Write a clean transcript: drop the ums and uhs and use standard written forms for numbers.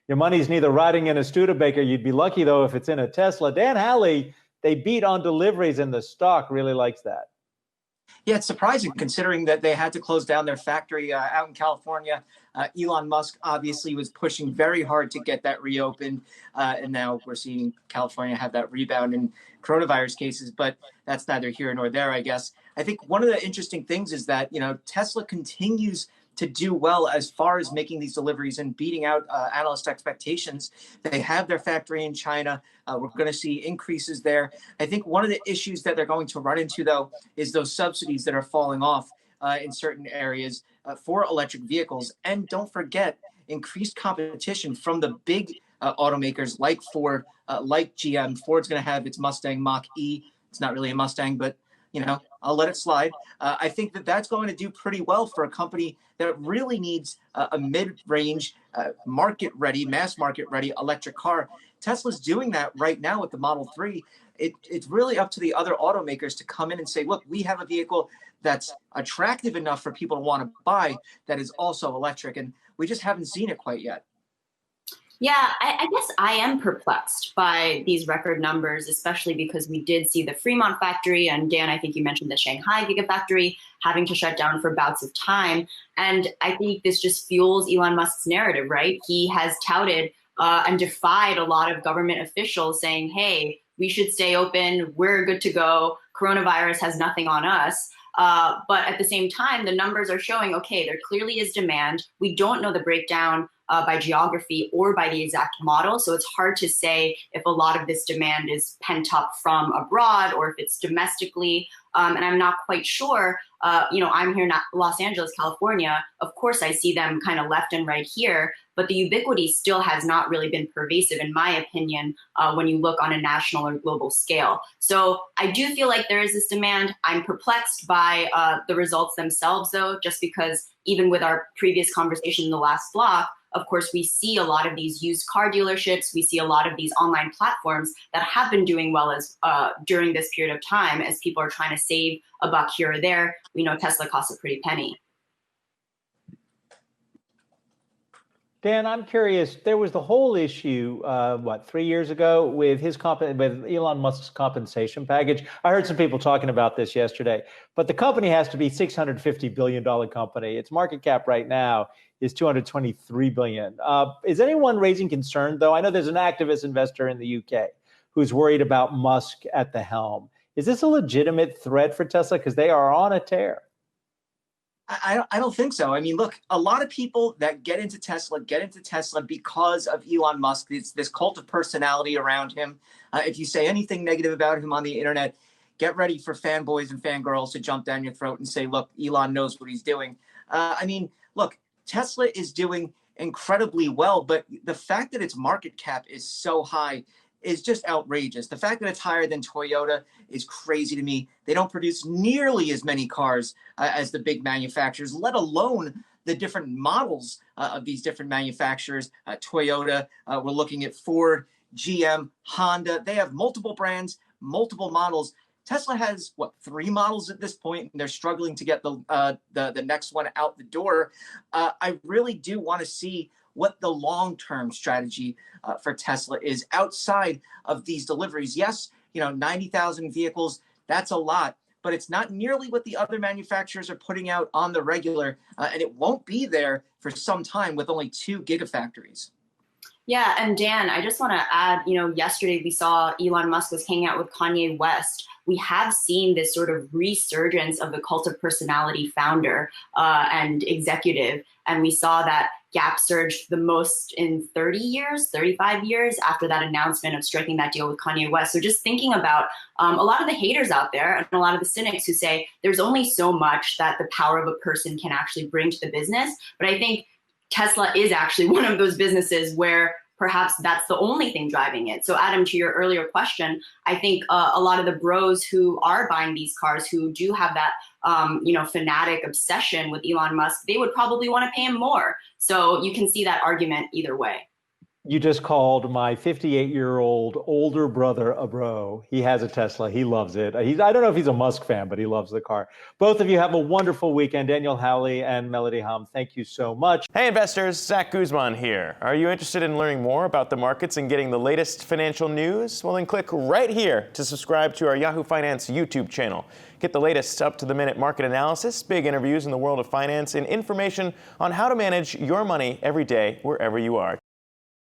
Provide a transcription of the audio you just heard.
Your money's neither rotting in a Studebaker. You'd be lucky, though, if it's in a Tesla. Dan Howley, they beat on deliveries, and the stock really likes that. Yeah, it's surprising considering that they had to close down their factory out in California. Elon Musk obviously was pushing very hard to get that reopened. And now we're seeing California have that rebound in coronavirus cases, but that's neither here nor there, I guess. I think one of the interesting things is that, Tesla continues to do well as far as making these deliveries and beating out analyst expectations. They have their factory in China. We're going to see increases there. I think one of the issues that they're going to run into, though, is those subsidies that are falling off in certain areas for electric vehicles. And don't forget, increased competition from the big automakers like Ford, like GM. Ford's going to have its Mustang Mach-E. It's not really a Mustang, but I'll let it slide. I think that that's going to do pretty well for a company that really needs a mid-range, market-ready, mass market-ready electric car. Tesla's doing that right now with the Model 3. It's really up to the other automakers to come in and say, look, we have a vehicle that's attractive enough for people to want to buy that is also electric. And we just haven't seen it quite yet. Yeah, I guess I am perplexed by these record numbers, especially because we did see the Fremont factory, and Dan, I think you mentioned the Shanghai Gigafactory having to shut down for bouts of time. And I think this just fuels Elon Musk's narrative, right? He has touted and defied a lot of government officials saying, hey, we should stay open, we're good to go, coronavirus has nothing on us. But at the same time, the numbers are showing, okay, there clearly is demand. We don't know the breakdown by geography or by the exact model. So it's hard to say if a lot of this demand is pent up from abroad or if it's domestically. And I'm not quite sure. I'm here in Los Angeles, California. Of course, I see them kind of left and right here, but the ubiquity still has not really been pervasive, in my opinion, when you look on a national or global scale. So I do feel like there is this demand. I'm perplexed by the results themselves, though, just because even with our previous conversation in the last block, of course, we see a lot of these used car dealerships. We see a lot of these online platforms that have been doing well as during this period of time as people are trying to save a buck here or there. We know Tesla costs a pretty penny. Dan, I'm curious. There was the whole issue, 3 years ago with with Elon Musk's compensation package. I heard some people talking about this yesterday. But the company has to be $650 billion company. Its market cap right now is $223 billion. Is anyone raising concern, though? I know there's an activist investor in the UK who's worried about Musk at the helm. Is this a legitimate threat for Tesla? Because they are on a tear. I don't think so. I mean, look, a lot of people that get into Tesla because of Elon Musk. It's this cult of personality around him. If you say anything negative about him on the internet, get ready for fanboys and fangirls to jump down your throat and say, look, Elon knows what he's doing. Look, Tesla is doing incredibly well, but the fact that its market cap is so high is just outrageous. The fact that it's higher than Toyota is crazy to me. They don't produce nearly as many cars as the big manufacturers, let alone the different models of these different manufacturers. Toyota, we're looking at Ford, GM, Honda. They have multiple brands, multiple models. Tesla has, 3 models at this point, and they're struggling to get the next one out the door. I really do want to see what the long-term strategy for Tesla is outside of these deliveries. Yes, 90,000 vehicles, that's a lot, but it's not nearly what the other manufacturers are putting out on the regular, and it won't be there for some time with only 2 gigafactories. Yeah, and Dan, I just want to add, yesterday we saw Elon Musk was hanging out with Kanye West. We have seen this sort of resurgence of the cult of personality founder and executive, and we saw that gap surged the most in 30 years, 35 years after that announcement of striking that deal with Kanye West. So just thinking about a lot of the haters out there and a lot of the cynics who say there's only so much that the power of a person can actually bring to the business. But I think Tesla is actually one of those businesses where perhaps that's the only thing driving it. So Adam, to your earlier question, I think a lot of the bros who are buying these cars, who do have that, fanatic obsession with Elon Musk, they would probably want to pay him more. So you can see that argument either way. You just called my 58-year-old older brother a bro. He has a Tesla. He loves it. I don't know if he's a Musk fan, but he loves the car. Both of you have a wonderful weekend. Daniel Howley and Melody Hahm, thank you so much. Hey investors, Zach Guzman here. Are you interested in learning more about the markets and getting the latest financial news? Well, then click right here to subscribe to our Yahoo Finance YouTube channel. Get the latest up-to-the-minute market analysis, big interviews in the world of finance, and information on how to manage your money every day wherever you are.